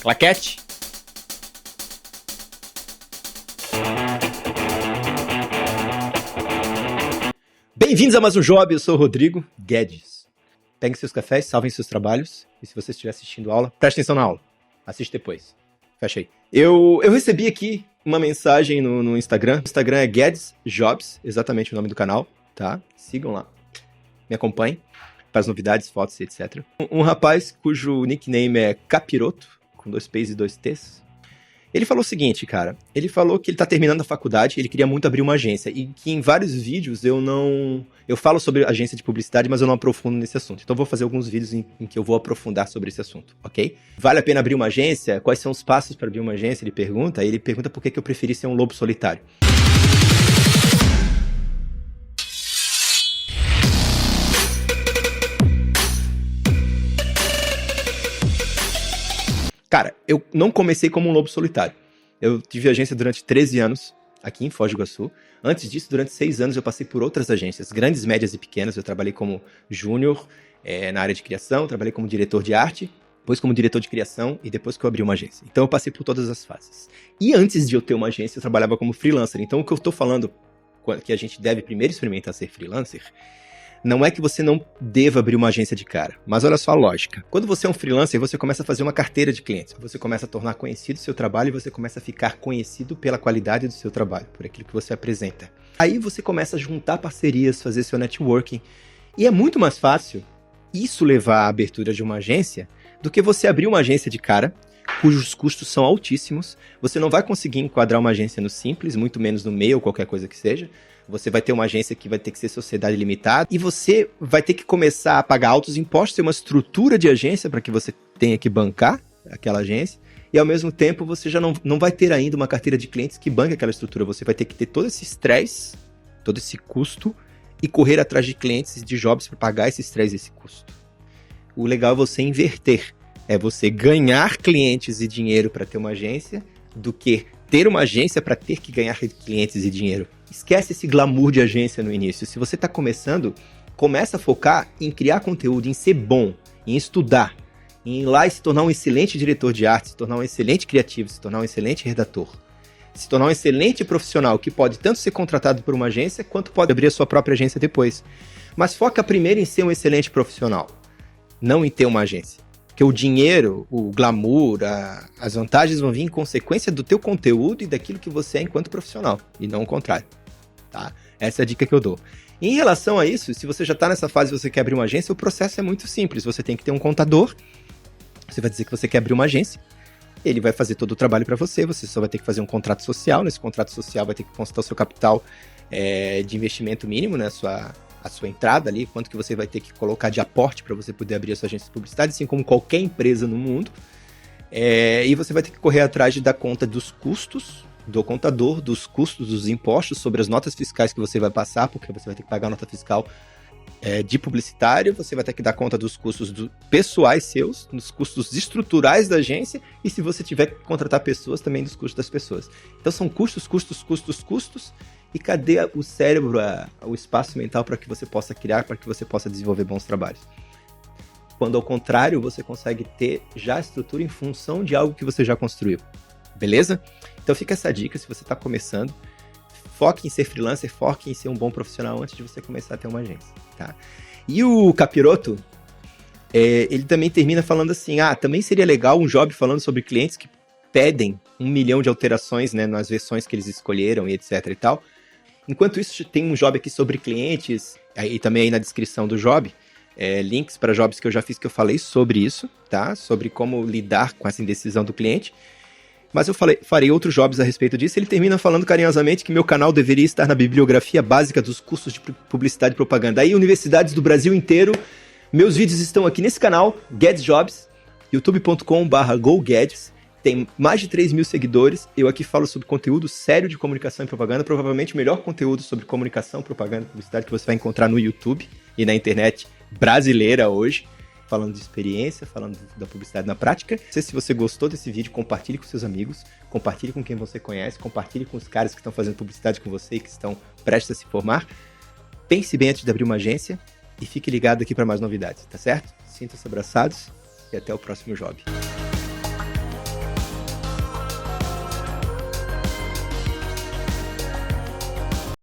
Claquete. Bem-vindos a mais um Job, eu sou o Rodrigo Guedes. Peguem seus cafés, salvem seus trabalhos. E se você estiver assistindo a aula, preste atenção na aula. Assiste depois. Fecha aí. Eu recebi aqui uma mensagem no Instagram. O Instagram é Guedes Jobs, exatamente o nome do canal, tá? Sigam lá. Me acompanhem para as novidades, fotos, etc. Um rapaz cujo nickname é Capiroto, com 2 P's e 2 T's. Ele falou o seguinte, cara. Ele falou que ele tá terminando a faculdade, ele queria muito abrir uma agência. E que em vários vídeos eu falo sobre agência de publicidade, mas eu não aprofundo nesse assunto. Então eu vou fazer alguns vídeos em que eu vou aprofundar sobre esse assunto, ok? Vale a pena abrir uma agência? Quais são os passos para abrir uma agência? Ele pergunta. Aí ele pergunta por que eu preferi ser um lobo solitário. Cara, eu não comecei como um lobo solitário. Eu tive agência durante 13 anos, aqui em Foz do Iguaçu. Antes disso, durante 6 anos, eu passei por outras agências, grandes, médias e pequenas. Eu trabalhei como júnior na área de criação, trabalhei como diretor de arte, depois como diretor de criação e depois que eu abri uma agência. Então eu passei por todas as fases. E antes de eu ter uma agência, eu trabalhava como freelancer. Então o que eu tô falando, que a gente deve primeiro experimentar ser freelancer, não é que você não deva abrir uma agência de cara, mas olha só a lógica. Quando você é um freelancer, você começa a fazer uma carteira de clientes, você começa a tornar conhecido o seu trabalho e você começa a ficar conhecido pela qualidade do seu trabalho, por aquilo que você apresenta. Aí você começa a juntar parcerias, fazer seu networking, e é muito mais fácil isso levar à abertura de uma agência do que você abrir uma agência de cara, cujos custos são altíssimos. Você não vai conseguir enquadrar uma agência no Simples, muito menos no MEI ou qualquer coisa que seja. Você vai ter uma agência que vai ter que ser sociedade limitada e você vai ter que começar a pagar altos impostos, ter uma estrutura de agência para que você tenha que bancar aquela agência e ao mesmo tempo você já não vai ter ainda uma carteira de clientes que banque aquela estrutura. Você vai ter que ter todo esse estresse, todo esse custo e correr atrás de clientes e de jobs para pagar esse estresse e esse custo. O legal é você inverter, é você ganhar clientes e dinheiro para ter uma agência do que ter uma agência para ter que ganhar clientes e dinheiro. Esquece esse glamour de agência no início. Se você está começando, começa a focar em criar conteúdo, em ser bom, em estudar, em ir lá e se tornar um excelente diretor de arte, se tornar um excelente criativo, se tornar um excelente redator, se tornar um excelente profissional que pode tanto ser contratado por uma agência, quanto pode abrir a sua própria agência depois. Mas foca primeiro em ser um excelente profissional, não em ter uma agência. Porque o dinheiro, o glamour, as vantagens vão vir em consequência do teu conteúdo e daquilo que você é enquanto profissional, e não o contrário, tá? Essa é a dica que eu dou. E em relação a isso, se você já está nessa fase e você quer abrir uma agência, o processo é muito simples. Você tem que ter um contador, você vai dizer que você quer abrir uma agência, ele vai fazer todo o trabalho para você, você só vai ter que fazer um contrato social, nesse contrato social vai ter que constar o seu capital de investimento mínimo, né, a sua entrada ali, quanto que você vai ter que colocar de aporte para você poder abrir a sua agência de publicidade, assim como qualquer empresa no mundo. E você vai ter que correr atrás de dar conta dos custos do contador, dos custos, dos impostos sobre as notas fiscais que você vai passar, porque você vai ter que pagar a nota fiscal de publicitário, você vai ter que dar conta dos custos pessoais seus, dos custos estruturais da agência, e se você tiver que contratar pessoas, também dos custos das pessoas. Então são custos, e cadê o cérebro, o espaço mental para que você possa criar, para que você possa desenvolver bons trabalhos? Quando ao contrário, você consegue ter já a estrutura em função de algo que você já construiu. Beleza? Então fica essa dica, se você está começando, foque em ser freelancer, foque em ser um bom profissional antes de você começar a ter uma agência, tá? E o Capiroto, ele também termina falando assim, também seria legal um job falando sobre clientes que pedem 1 milhão de alterações, né, nas versões que eles escolheram e etc e tal. Enquanto isso, tem um job aqui sobre clientes, e também aí na descrição do job, links para jobs que eu já fiz, que eu falei sobre isso, tá? Sobre como lidar com essa indecisão do cliente. Mas eu farei outros jobs a respeito disso. Ele termina falando carinhosamente que meu canal deveria estar na bibliografia básica dos cursos de publicidade e propaganda. Aí, universidades do Brasil inteiro, meus vídeos estão aqui nesse canal, Guedes Jobs, youtube.com/GoGuedes. Tem mais de 3 mil seguidores. Eu aqui falo sobre conteúdo sério de comunicação e propaganda. Provavelmente o melhor conteúdo sobre comunicação, propaganda e publicidade que você vai encontrar no YouTube e na internet brasileira hoje. Falando de experiência, falando da publicidade na prática. Se você gostou desse vídeo, compartilhe com seus amigos. Compartilhe com quem você conhece. Compartilhe com os caras que estão fazendo publicidade com você e que estão prestes a se formar. Pense bem antes de abrir uma agência. E fique ligado aqui para mais novidades, tá certo? Sintam-se abraçados e até o próximo job.